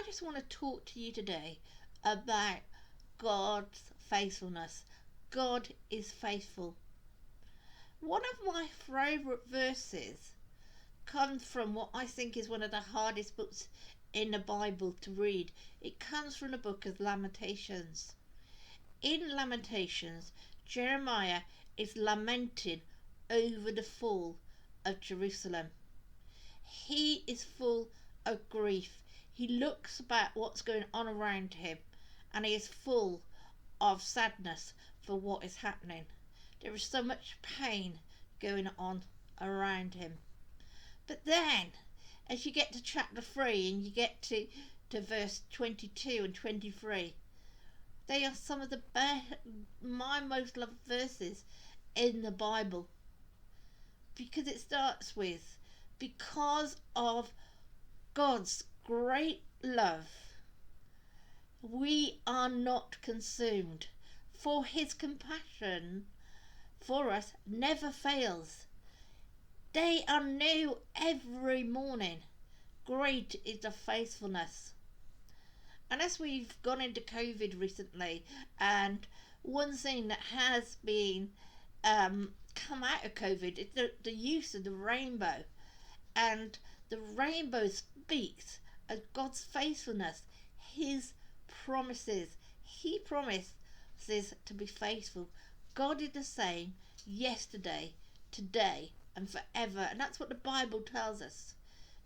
just want to talk to you today about God's faithfulness. God is faithful. One of my favourite verses comes from what I think is one of the hardest books in the Bible to read. It comes from the book of Lamentations. In Lamentations, Jeremiah is lamenting over the fall of Jerusalem. He is full of grief. He looks about what's going on around him and he is full of sadness for what is happening. There is so much pain going on around him. But then, as you get to chapter 3 and you get to verse 22 and 23, they are some of my most loved verses in the Bible. Because it starts with, because of God's great love, we are not consumed, for his compassion for us never fails. They are new every morning. Great is the faithfulness. And as we've gone into COVID recently, and one thing that has been come out of COVID is the use of the rainbow. And the rainbow speaks of God's faithfulness, his promises. He promises to be faithful. God is the same yesterday, today, and forever. And that's what the Bible tells us.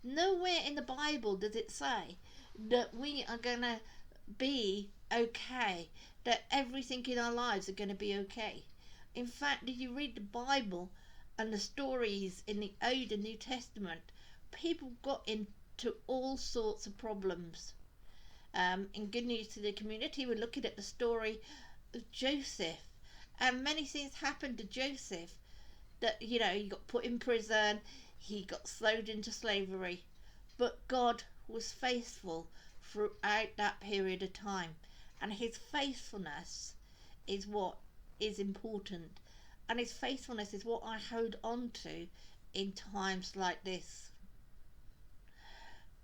Nowhere in the Bible does it say that we are going to be okay, that everything in our lives are going to be okay. In fact, if you read the Bible and the stories in the Old and New Testament, people got into all sorts of problems. In Good News to the Community, we're looking at the story of Joseph, and many things happened to Joseph. That, he got put in prison, he got sold into slavery, but God was faithful throughout that period of time, and his faithfulness is what is important, and his faithfulness is what I hold on to in times like this.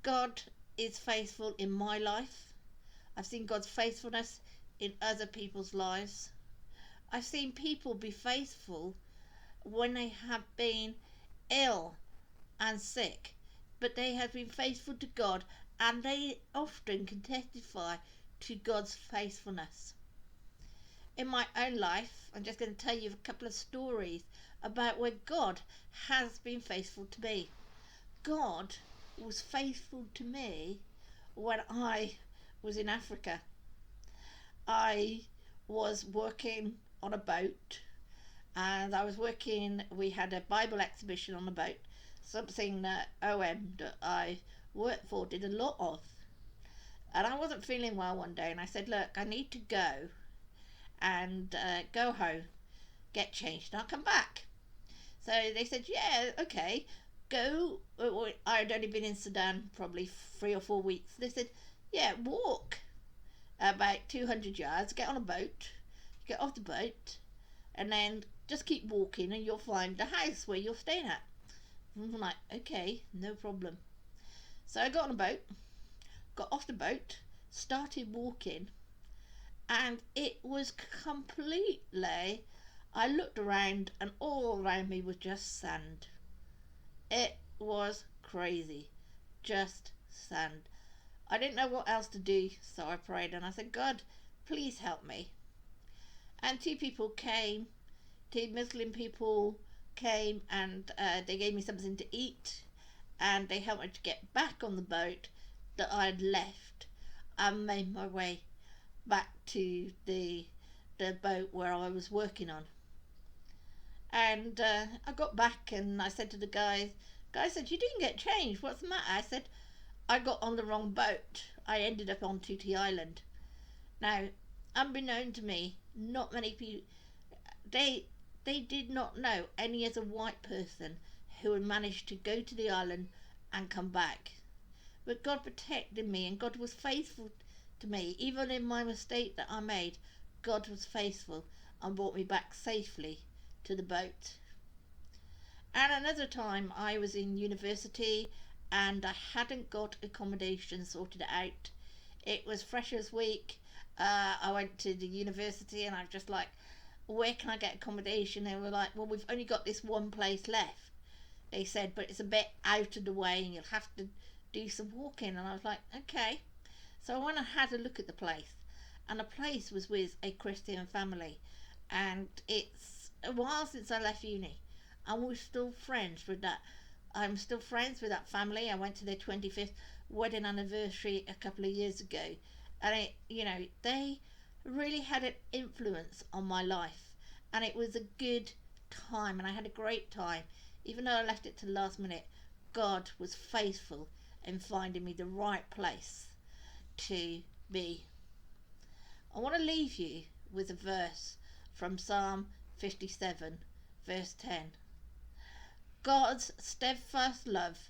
God is faithful in my life. I've seen God's faithfulness in other people's lives. I've seen people be faithful when they have been ill and sick, but they have been faithful to God, and they often can testify to God's faithfulness. In my own life, I'm just going to tell you a couple of stories about where God has been faithful to me. God was faithful to me when I was in Africa. I was working on a boat, and we had a Bible exhibition on the boat, something that OM that I worked for did a lot of. And I wasn't feeling well one day, and I said, look, I need to go and go home, get changed, and I'll come back. So they said, yeah, okay, go. I had only been in Sudan probably 3 or 4 weeks. They said, yeah, walk about 200 yards, get on a boat, get off the boat, and then just keep walking and you'll find the house where you're staying at. And I'm like, okay, no problem. So I got on a boat, got off the boat, started walking, and it was completely, I looked around and all around me was just sand. It was crazy, just sand. I didn't know what else to do, so I prayed and I said, God, please help me. And 2 people came, 2 Muslim people came, and they gave me something to eat, and they helped me to get back on the boat that I had left and made my way back to the boat where I was working on. And I got back and I said to the guy said, you didn't get changed, what's the matter? I said, I got on the wrong boat. I ended up on Tuti Island. Now, unbeknown to me, not many people, they did not know any other white person who had managed to go to the island and come back. But God protected me, and God was faithful to me. Even in my mistake that I made, God was faithful and brought me back safely to the boat. And another time I was in university and I hadn't got accommodation sorted out, It was Freshers Week. I went to the university and I was just like, where can I get accommodation? They were like, well, we've only got this one place left. They said, but it's a bit out of the way and you'll have to do some walking. And I was like, okay. So I went and had a look at the place. And the place was with a Christian family. And it's a while since I left uni. And we're still friends with that. I'm still friends with that family. I went to their 25th wedding anniversary a couple of years ago. And they really had an influence on my life. And it was a good time. And I had a great time. Even though I left it to the last minute, God was faithful in finding me the right place to be. I want to leave you with a verse from Psalm 57, verse 10. God's steadfast love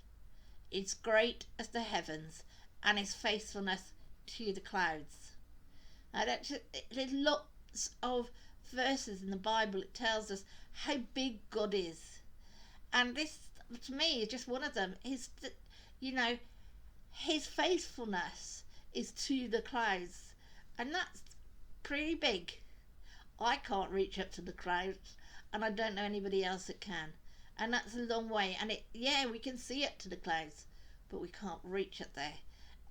is great as the heavens, and his faithfulness to the clouds. Now there's lots of verses in the Bible. It tells us how big God is. And this, to me, is just one of them. His faithfulness is to the clouds. And that's pretty big. I can't reach up to the clouds, and I don't know anybody else that can. And that's a long way. And we can see up to the clouds, but we can't reach up there.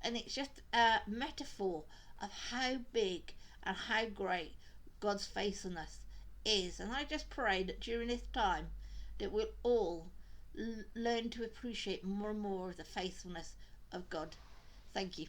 And it's just a metaphor of how big and how great God's faithfulness is. And I just pray that during this time that we'll all learn to appreciate more and more of the faithfulness of God. Thank you.